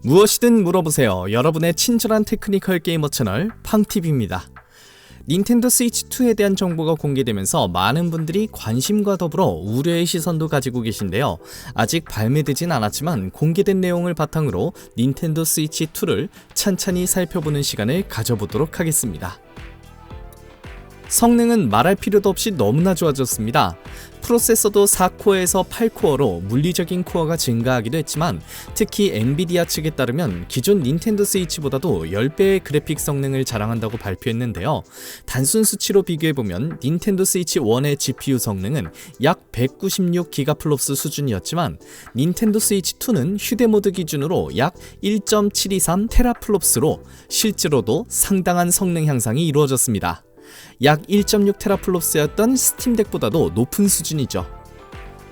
무엇이든 물어보세요. 여러분의 친절한 테크니컬 게이머 채널 팡TV입니다. 닌텐도 스위치2에 대한 정보가 공개되면서 많은 분들이 관심과 더불어 우려의 시선도 가지고 계신데요. 아직 발매되진 않았지만 공개된 내용을 바탕으로 닌텐도 스위치2를 찬찬히 살펴보는 시간을 가져보도록 하겠습니다. 성능은 말할 필요도 없이 너무나 좋아졌습니다. 프로세서도 4코어에서 8코어로 물리적인 코어가 증가하기도 했지만 특히 엔비디아 측에 따르면 기존 닌텐도 스위치보다도 10배의 그래픽 성능을 자랑한다고 발표했는데요. 단순 수치로 비교해보면 닌텐도 스위치 1의 GPU 성능은 약 196GFLOPS 수준이었지만 닌텐도 스위치 2는 휴대모드 기준으로 약 1.723TFLOPS로 실제로도 상당한 성능 향상이 이루어졌습니다. 약 1.6TFLOPS였던 스팀덱보다도 높은 수준이죠.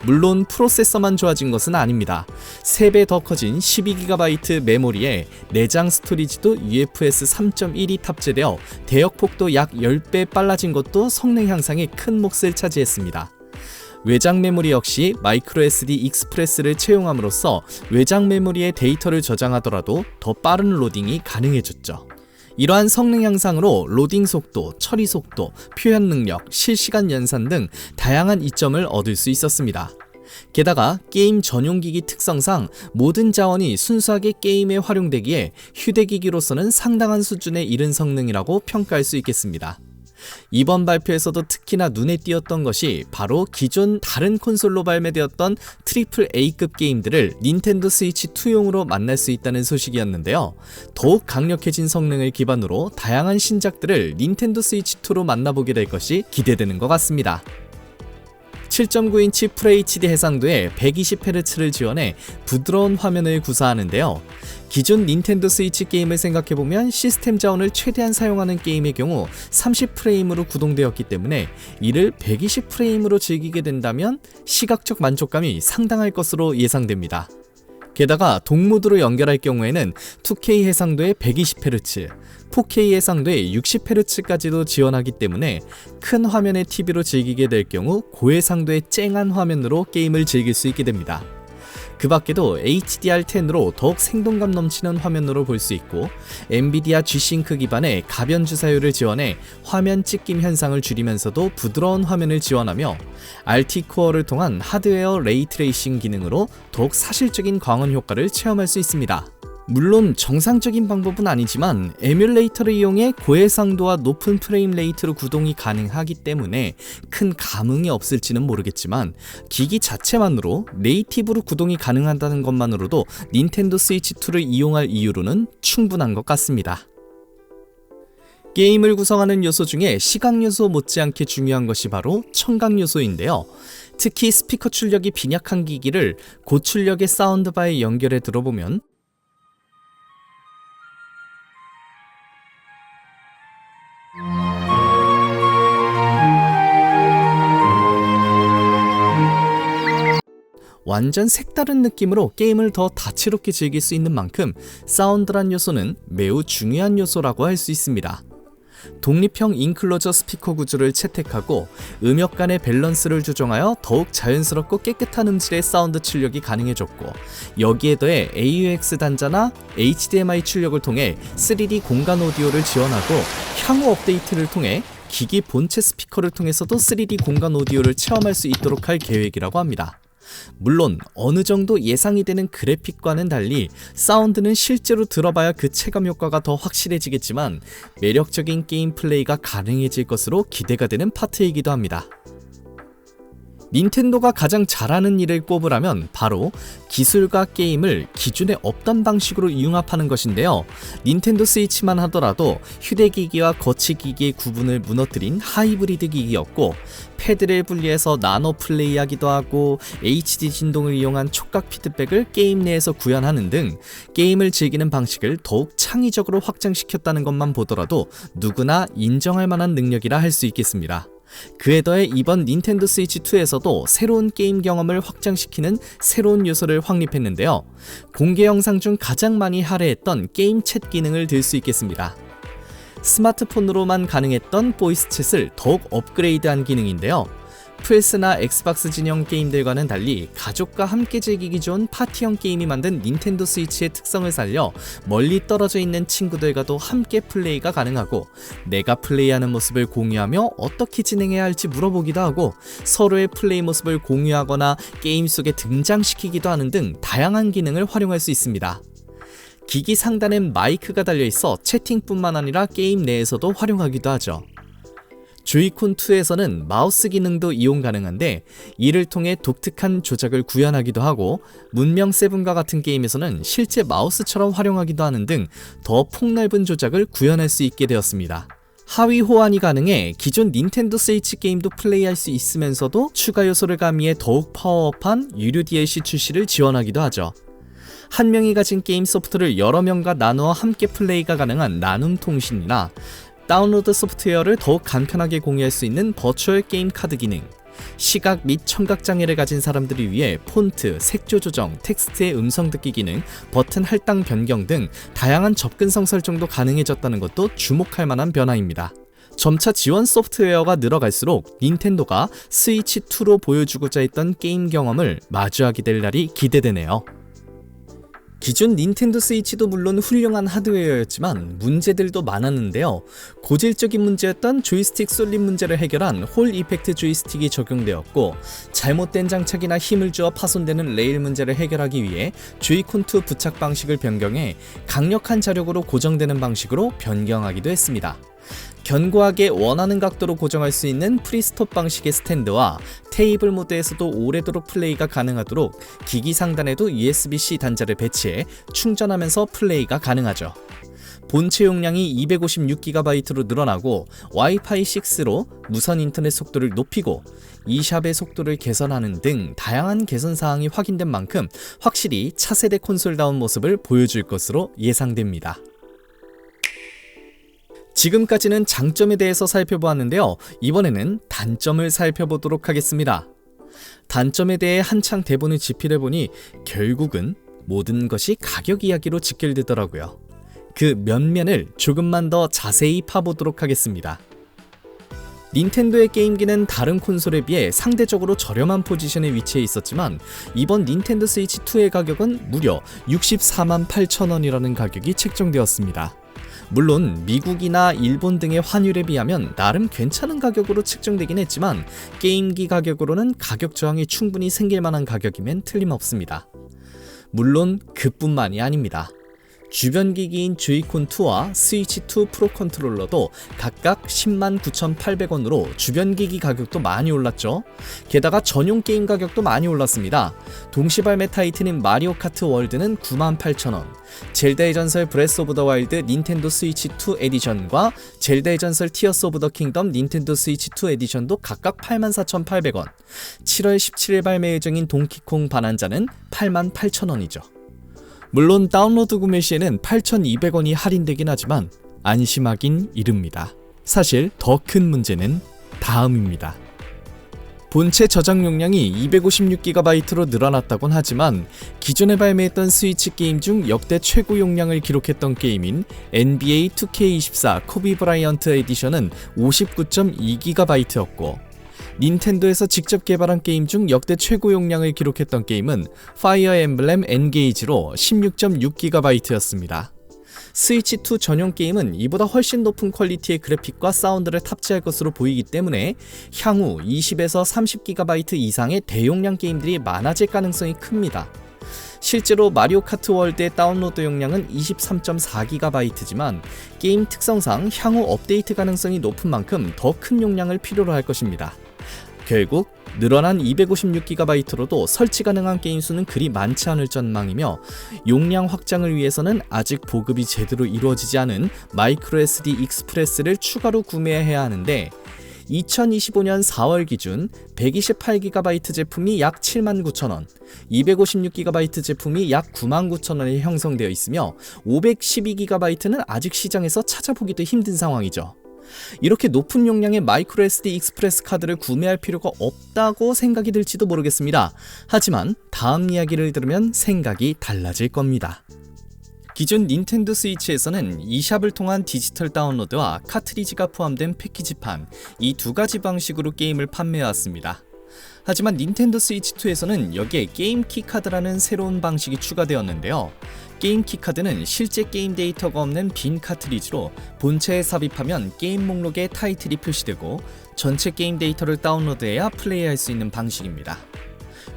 물론 프로세서만 좋아진 것은 아닙니다. 3배 더 커진 12GB 메모리에 내장 스토리지도 UFS 3.1이 탑재되어 대역폭도 약 10배 빨라진 것도 성능 향상에 큰 몫을 차지했습니다. 외장 메모리 역시 마이크로SD 익스프레스를 채용함으로써 외장 메모리에 데이터를 저장하더라도 더 빠른 로딩이 가능해졌죠. 이러한 성능 향상으로 로딩 속도, 처리 속도, 표현 능력, 실시간 연산 등 다양한 이점을 얻을 수 있었습니다. 게다가 게임 전용기기 특성상 모든 자원이 순수하게 게임에 활용되기에 휴대기기로서는 상당한 수준에 이른 성능이라고 평가할 수 있겠습니다. 이번 발표에서도 특히나 눈에 띄었던 것이 바로 기존 다른 콘솔로 발매되었던 트리플 A급 게임들을 닌텐도 스위치 2용으로 만날 수 있다는 소식이었는데요. 더욱 강력해진 성능을 기반으로 다양한 신작들을 닌텐도 스위치 2로 만나보게 될 것이 기대되는 것 같습니다. 7.9인치 FHD 해상도에 120Hz를 지원해 부드러운 화면을 구사하는데요. 기존 닌텐도 스위치 게임을 생각해보면 시스템 자원을 최대한 사용하는 게임의 경우 30프레임으로 구동되었기 때문에 이를 120프레임으로 즐기게 된다면 시각적 만족감이 상당할 것으로 예상됩니다. 게다가 동모드로 연결할 경우에는 2K 해상도에 120Hz, 4K 해상도에 60Hz까지도 지원하기 때문에 큰 화면의 TV로 즐기게 될 경우 고해상도의 쨍한 화면으로 게임을 즐길 수 있게 됩니다. 그 밖에도 HDR10으로 더욱 생동감 넘치는 화면으로 볼 수 있고 엔비디아 G-Sync 기반의 가변 주사율을 지원해 화면 찢김 현상을 줄이면서도 부드러운 화면을 지원하며 RT-코어를 통한 하드웨어 레이트레이싱 기능으로 더욱 사실적인 광원 효과를 체험할 수 있습니다. 물론 정상적인 방법은 아니지만 에뮬레이터를 이용해 고해상도와 높은 프레임 레이트로 구동이 가능하기 때문에 큰 감흥이 없을지는 모르겠지만 기기 자체만으로 네이티브로 구동이 가능하다는 것만으로도 닌텐도 스위치2를 이용할 이유로는 충분한 것 같습니다. 게임을 구성하는 요소 중에 시각 요소 못지않게 중요한 것이 바로 청각 요소인데요. 특히 스피커 출력이 빈약한 기기를 고출력의 사운드바에 연결해 들어보면 완전 색다른 느낌으로 게임을 더 다채롭게 즐길 수 있는 만큼 사운드란 요소는 매우 중요한 요소라고 할 수 있습니다. 독립형 인클로저 스피커 구조를 채택하고 음역 간의 밸런스를 조정하여 더욱 자연스럽고 깨끗한 음질의 사운드 출력이 가능해졌고 여기에 더해 AUX 단자나 HDMI 출력을 통해 3D 공간 오디오를 지원하고 향후 업데이트를 통해 기기 본체 스피커를 통해서도 3D 공간 오디오를 체험할 수 있도록 할 계획이라고 합니다. 물론 어느 정도 예상이 되는 그래픽과는 달리 사운드는 실제로 들어봐야 그 체감 효과가 더 확실해지겠지만 매력적인 게임 플레이가 가능해질 것으로 기대가 되는 파트이기도 합니다. 닌텐도가 가장 잘하는 일을 꼽으라면 바로 기술과 게임을 기존에 없던 방식으로 융합하는 것인데요. 닌텐도 스위치만 하더라도 휴대기기와 거치기기의 구분을 무너뜨린 하이브리드 기기였고 패드를 분리해서 나노 플레이하기도 하고 HD 진동을 이용한 촉각 피드백을 게임 내에서 구현하는 등 게임을 즐기는 방식을 더욱 창의적으로 확장시켰다는 것만 보더라도 누구나 인정할 만한 능력이라 할 수 있겠습니다. 그에 더해 이번 닌텐도 스위치 2에서도 새로운 게임 경험을 확장시키는 새로운 요소를 확립했는데요. 공개 영상 중 가장 많이 할애했던 게임 챗 기능을 들 수 있겠습니다. 스마트폰으로만 가능했던 보이스 챗을 더욱 업그레이드한 기능인데요. 플스나 엑스박스 진영 게임들과는 달리 가족과 함께 즐기기 좋은 파티형 게임이 만든 닌텐도 스위치의 특성을 살려 멀리 떨어져 있는 친구들과도 함께 플레이가 가능하고, 내가 플레이하는 모습을 공유하며 어떻게 진행해야 할지 물어보기도 하고, 서로의 플레이 모습을 공유하거나 게임 속에 등장시키기도 하는 등 다양한 기능을 활용할 수 있습니다. 기기 상단엔 마이크가 달려있어 채팅뿐만 아니라 게임 내에서도 활용하기도 하죠. 조이콘2에서는 마우스 기능도 이용 가능한데, 이를 통해 독특한 조작을 구현하기도 하고, 문명 7과 같은 게임에서는 실제 마우스처럼 활용하기도 하는 등 더 폭넓은 조작을 구현할 수 있게 되었습니다. 하위 호환이 가능해 기존 닌텐도 스위치 게임도 플레이할 수 있으면서도 추가 요소를 가미해 더욱 파워업한 유료 DLC 출시를 지원하기도 하죠. 한 명이 가진 게임 소프트를 여러 명과 나누어 함께 플레이가 가능한 나눔 통신이나, 다운로드 소프트웨어를 더욱 간편하게 공유할 수 있는 버추얼 게임 카드 기능, 시각 및 청각 장애를 가진 사람들을 위해 폰트, 색조 조정, 텍스트의 음성 듣기 기능, 버튼 할당 변경 등 다양한 접근성 설정도 가능해졌다는 것도 주목할 만한 변화입니다. 점차 지원 소프트웨어가 늘어갈수록 닌텐도가 스위치2로 보여주고자 했던 게임 경험을 마주하게 될 날이 기대되네요. 기존 닌텐도 스위치도 물론 훌륭한 하드웨어였지만 문제들도 많았는데요. 고질적인 문제였던 조이스틱 솔립 문제를 해결한 홀 이펙트 조이스틱이 적용되었고, 잘못된 장착이나 힘을 주어 파손되는 레일 문제를 해결하기 위해 조이콘2 부착 방식을 변경해 강력한 자력으로 고정되는 방식으로 변경하기도 했습니다. 견고하게 원하는 각도로 고정할 수 있는 프리스톱 방식의 스탠드와 테이블 모드에서도 오래도록 플레이가 가능하도록 기기 상단에도 USB-C 단자를 배치해 충전하면서 플레이가 가능하죠. 본체 용량이 256GB로 늘어나고 와이파이 6로 무선 인터넷 속도를 높이고 e샵의 속도를 개선하는 등 다양한 개선 사항이 확인된 만큼 확실히 차세대 콘솔다운 모습을 보여줄 것으로 예상됩니다. 지금까지는 장점에 대해서 살펴보았는데요. 이번에는 단점을 살펴보도록 하겠습니다. 단점에 대해 한창 대본을 집필해보니 결국은 모든 것이 가격 이야기로 직결되더라고요. 그 면면을 조금만 더 자세히 파보도록 하겠습니다. 닌텐도의 게임기는 다른 콘솔에 비해 상대적으로 저렴한 포지션에 위치해 있었지만, 이번 닌텐도 스위치 2의 가격은 무려 648,000원이라는 가격이 책정되었습니다. 물론 미국이나 일본 등의 환율에 비하면 나름 괜찮은 가격으로 측정되긴 했지만, 게임기 가격으로는 가격 저항이 충분히 생길 만한 가격이면 틀림없습니다. 물론 그뿐만이 아닙니다. 주변 기기인 조이콘2와 스위치2 프로 컨트롤러도 각각 109,800원으로 주변 기기 가격도 많이 올랐죠. 게다가 전용 게임 가격도 많이 올랐습니다. 동시 발매 타이틀인 마리오 카트 월드는 98,000원, 젤다의 전설 브레스 오브 더 와일드 닌텐도 스위치 2 에디션과 젤다의 전설 티어스 오브 더 킹덤 닌텐도 스위치 2 에디션도 각각 84,800원, 7월 17일 발매 예정인 동키콩 반환자는 88,000원이죠. 물론 다운로드 구매 시에는 8,200원이 할인되긴 하지만 안심하긴 이릅니다. 사실 더 큰 문제는 다음입니다. 본체 저장 용량이 256GB로 늘어났다곤 하지만, 기존에 발매했던 스위치 게임 중 역대 최고 용량을 기록했던 게임인 NBA 2K24 코비 브라이언트 에디션은 59.2GB였고, 닌텐도에서 직접 개발한 게임 중 역대 최고 용량을 기록했던 게임은 파이어 엠블렘 엔게이지로 16.6GB였습니다. 스위치2 전용 게임은 이보다 훨씬 높은 퀄리티의 그래픽과 사운드를 탑재할 것으로 보이기 때문에 향후 20에서 30GB 이상의 대용량 게임들이 많아질 가능성이 큽니다. 실제로 마리오 카트 월드의 다운로드 용량은 23.4GB지만 게임 특성상 향후 업데이트 가능성이 높은 만큼 더 큰 용량을 필요로 할 것입니다. 결국 늘어난 256GB로도 설치 가능한 게임 수는 그리 많지 않을 전망이며, 용량 확장을 위해서는 아직 보급이 제대로 이루어지지 않은 마이크로 SD 익스프레스를 추가로 구매해야 하는데, 2025년 4월 기준 128GB 제품이 약 79,000원, 256GB 제품이 약 99,000원에 형성되어 있으며 512GB는 아직 시장에서 찾아보기도 힘든 상황이죠. 이렇게 높은 용량의 마이크로 SD 익스프레스 카드를 구매할 필요가 없다고 생각이 들지도 모르겠습니다. 하지만 다음 이야기를 들으면 생각이 달라질 겁니다. 기존 닌텐도 스위치에서는 e샵을 통한 디지털 다운로드와 카트리지가 포함된 패키지판, 이 두 가지 방식으로 게임을 판매해왔습니다. 하지만 닌텐도 스위치2에서는 여기에 게임 키카드라는 새로운 방식이 추가되었는데요. 게임 키카드는 실제 게임 데이터가 없는 빈 카트리지로 본체에 삽입하면 게임 목록에 타이틀이 표시되고 전체 게임 데이터를 다운로드해야 플레이할 수 있는 방식입니다.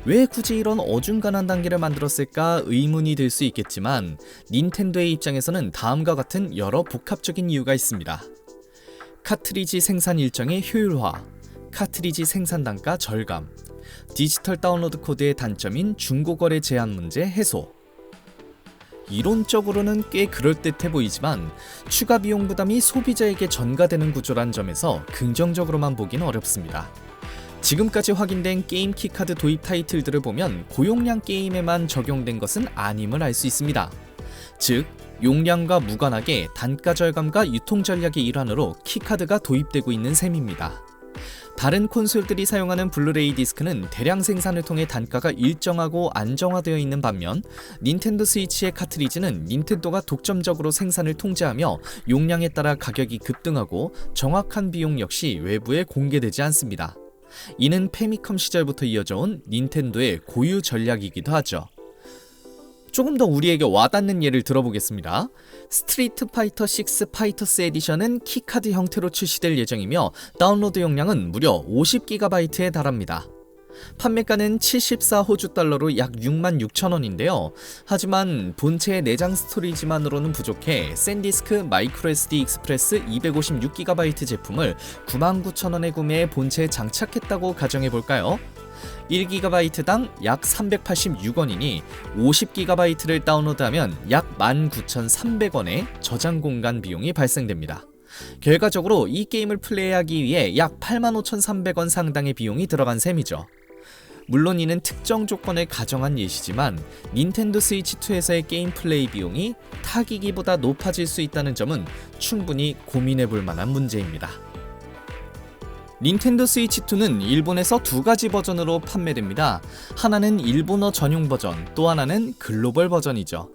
왜 굳이 이런 어중간한 단계를 만들었을까 의문이 들 수 있겠지만 닌텐도의 입장에서는 다음과 같은 여러 복합적인 이유가 있습니다. 카트리지 생산 일정의 효율화, 카트리지 생산 단가 절감, 디지털 다운로드 코드의 단점인 중고거래 제한 문제 해소. 이론적으로는 꽤 그럴듯해 보이지만 추가 비용 부담이 소비자에게 전가되는 구조란 점에서 긍정적으로만 보긴 어렵습니다. 지금까지 확인된 게임 키카드 도입 타이틀들을 보면 고용량 게임에만 적용된 것은 아님을 알 수 있습니다. 즉, 용량과 무관하게 단가 절감과 유통 전략의 일환으로 키카드가 도입되고 있는 셈입니다. 다른 콘솔들이 사용하는 블루레이 디스크는 대량 생산을 통해 단가가 일정하고 안정화되어 있는 반면 닌텐도 스위치의 카트리지는 닌텐도가 독점적으로 생산을 통제하며 용량에 따라 가격이 급등하고 정확한 비용 역시 외부에 공개되지 않습니다. 이는 패미컴 시절부터 이어져온 닌텐도의 고유 전략이기도 하죠. 조금 더 우리에게 와닿는 예를 들어보겠습니다. 스트리트 파이터 6 파이터스 에디션은 키카드 형태로 출시될 예정이며 다운로드 용량은 무려 50GB에 달합니다. 판매가는 74호주 달러로 약 66,000원인데요. 하지만 본체의 내장 스토리지만으로는 부족해 샌디스크 마이크로 SD 익스프레스 256GB 제품을 99,000원에 구매해 본체에 장착했다고 가정해볼까요? 1GB당 약 386원이니 50GB를 다운로드하면 약 19,300원의 저장 공간 비용이 발생됩니다. 결과적으로 이 게임을 플레이하기 위해 약 85,300원 상당의 비용이 들어간 셈이죠. 물론 이는 특정 조건을 가정한 예시지만 닌텐도 스위치2에서의 게임 플레이 비용이 타기기보다 높아질 수 있다는 점은 충분히 고민해볼 만한 문제입니다. 닌텐도 스위치2는 일본에서 두 가지 버전으로 판매됩니다. 하나는 일본어 전용 버전, 또 하나는 글로벌 버전이죠.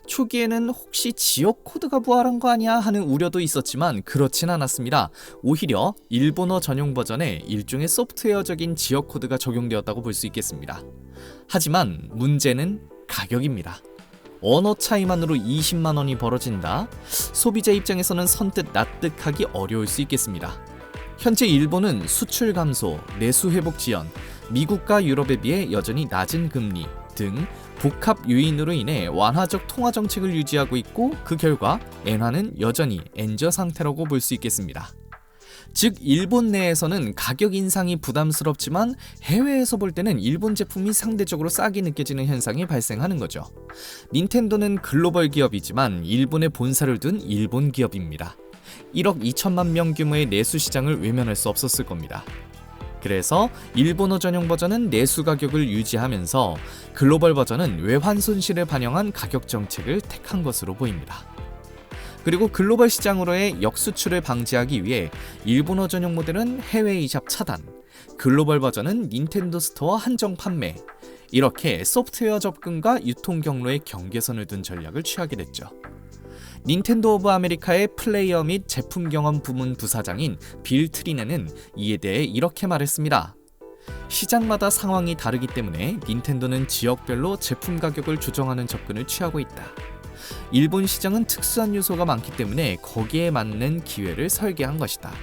초기에는 혹시 지역 코드가 부활한 거 아니야 하는 우려도 있었지만 그렇진 않았습니다. 오히려 일본어 전용 버전에 일종의 소프트웨어적인 지역 코드가 적용되었다고 볼 수 있겠습니다. 하지만 문제는 가격입니다. 언어 차이만으로 20만 원이 벌어진다? 소비자 입장에서는 선뜻 납득하기 어려울 수 있겠습니다. 현재 일본은 수출 감소, 내수 회복 지연, 미국과 유럽에 비해 여전히 낮은 금리 등 복합 요인으로 인해 완화적 통화 정책을 유지하고 있고 그 결과 엔화는 여전히 엔저 상태라고 볼 수 있겠습니다. 즉 일본 내에서는 가격 인상이 부담스럽지만 해외에서 볼 때는 일본 제품이 상대적으로 싸게 느껴지는 현상이 발생하는 거죠. 닌텐도는 글로벌 기업이지만 일본에 본사를 둔 일본 기업입니다. 1억 2천만 명 규모의 내수 시장을 외면할 수 없었을 겁니다. 그래서 일본어 전용 버전은 내수 가격을 유지하면서 글로벌 버전은 외환 손실을 반영한 가격 정책을 택한 것으로 보입니다. 그리고 글로벌 시장으로의 역수출을 방지하기 위해 일본어 전용 모델은 해외 이샵 차단, 글로벌 버전은 닌텐도 스토어 한정 판매, 이렇게 소프트웨어 접근과 유통 경로의 경계선을 둔 전략을 취하게 됐죠. 닌텐도 오브 아메리카의 플레이어 및 제품 경험 부문 부사장인 빌 트리네는 이에 대해 이렇게 말했습니다. 시장마다 상황이 다르기 때문에 닌텐도는 지역별로 제품 가격을 조정하는 접근을 취하고 있다. 일본 시장은 특수한 요소가 많기 때문에 거기에 맞는 기회를 설계한 것이다.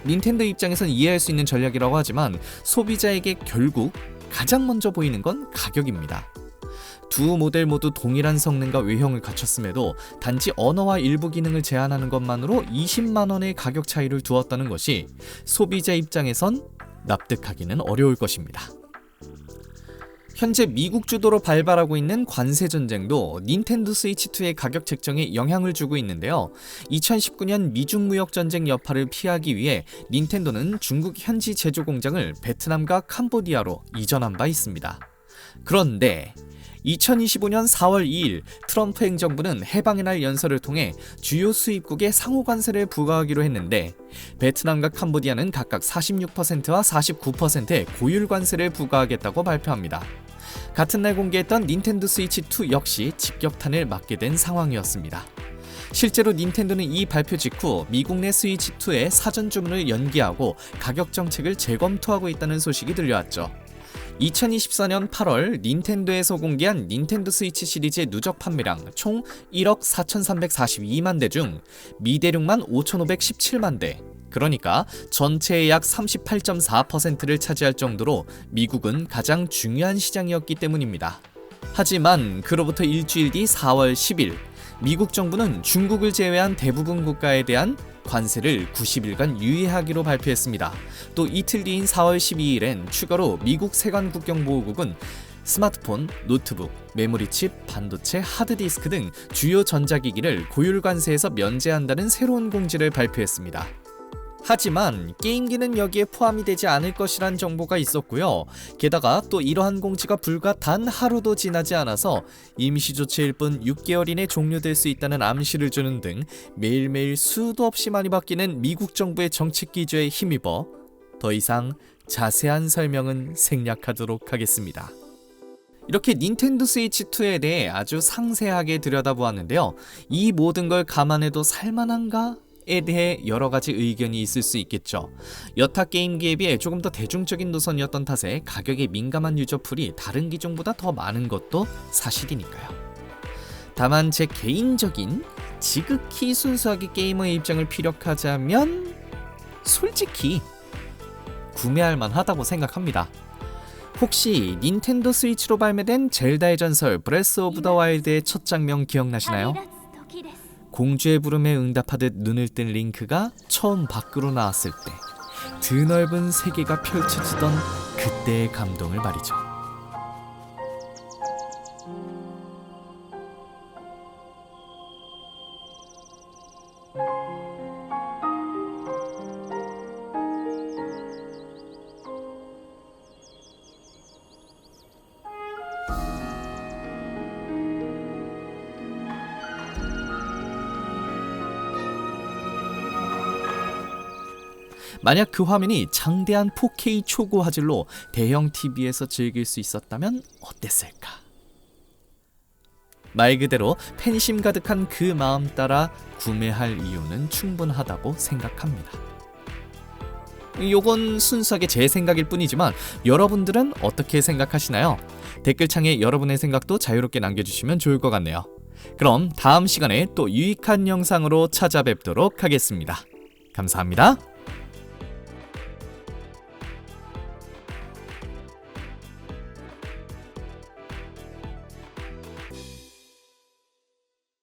닌텐도 입장에선 이해할 수 있는 전략이라고 하지만 소비자에게 결국 가장 먼저 보이는 건 가격입니다. 두 모델 모두 동일한 성능과 외형을 갖췄음에도 단지 언어와 일부 기능을 제한하는 것만으로 20만 원의 가격 차이를 두었다는 것이 소비자 입장에선 납득하기는 어려울 것입니다. 현재 미국 주도로 발발하고 있는 관세 전쟁도 닌텐도 스위치2의 가격 책정에 영향을 주고 있는데요. 2019년 미중 무역 전쟁 여파를 피하기 위해 닌텐도는 중국 현지 제조 공장을 베트남과 캄보디아로 이전한 바 있습니다. 그런데 2025년 4월 2일 트럼프 행정부는 해방의 날 연설을 통해 주요 수입국에 상호 관세를 부과하기로 했는데 베트남과 캄보디아는 각각 46%와 49%의 고율 관세를 부과하겠다고 발표합니다. 같은 날 공개했던 닌텐도 스위치2 역시 직격탄을 맞게 된 상황이었습니다. 실제로 닌텐도는 이 발표 직후 미국 내 스위치2의 사전 주문을 연기하고 가격 정책을 재검토하고 있다는 소식이 들려왔죠. 2024년 8월 닌텐도에서 공개한 닌텐도 스위치 시리즈의 누적 판매량 총 1억 4,342만 대 중 미대륙만 5,517만 대, 그러니까 전체의 약 38.4%를 차지할 정도로 미국은 가장 중요한 시장이었기 때문입니다. 하지만 그로부터 일주일 뒤 4월 10일 미국 정부는 중국을 제외한 대부분 국가에 대한 관세를 90일간 유예하기로 발표했습니다. 또 이틀 뒤인 4월 12일엔 추가로 미국 세관국경보호국은 스마트폰, 노트북, 메모리칩, 반도체, 하드디스크 등 주요 전자기기를 고율 관세에서 면제한다는 새로운 공지를 발표했습니다. 하지만 게임기는 여기에 포함이 되지 않을 것이란 정보가 있었고요. 게다가 또 이러한 공지가 불과 단 하루도 지나지 않아서 임시조치일 뿐 6개월 이내 종료될 수 있다는 암시를 주는 등 매일매일 수도 없이 많이 바뀌는 미국 정부의 정책 기조에 힘입어 더 이상 자세한 설명은 생략하도록 하겠습니다. 이렇게 닌텐도 스위치2에 대해 아주 상세하게 들여다보았는데요. 이 모든 걸 감안해도 살만한가? 에 대해 여러 가지 의견이 있을 수 있겠죠. 여타 게임기에 비해 조금 더 대중적인 노선이었던 탓에 가격에 민감한 유저풀이 다른 기종보다 더 많은 것도 사실이니까요. 다만 제 개인적인 지극히 순수하게 게이머의 입장을 피력하자면 솔직히 구매할 만하다고 생각합니다. 혹시 닌텐도 스위치로 발매된 젤다의 전설 브레스 오브 더 와일드의 첫 장면 기억나시나요? 공주의 부름에 응답하듯 눈을 뜬 링크가 처음 밖으로 나왔을 때 드넓은 세계가 펼쳐지던 그때의 감동을 말이죠. 만약 그 화면이 장대한 4K 초고 화질로 대형 TV에서 즐길 수 있었다면 어땠을까? 말 그대로 팬심 가득한 그 마음 따라 구매할 이유는 충분하다고 생각합니다. 요건 순수하게 제 생각일 뿐이지만 여러분들은 어떻게 생각하시나요? 댓글창에 여러분의 생각도 자유롭게 남겨주시면 좋을 것 같네요. 그럼 다음 시간에 또 유익한 영상으로 찾아뵙도록 하겠습니다. 감사합니다.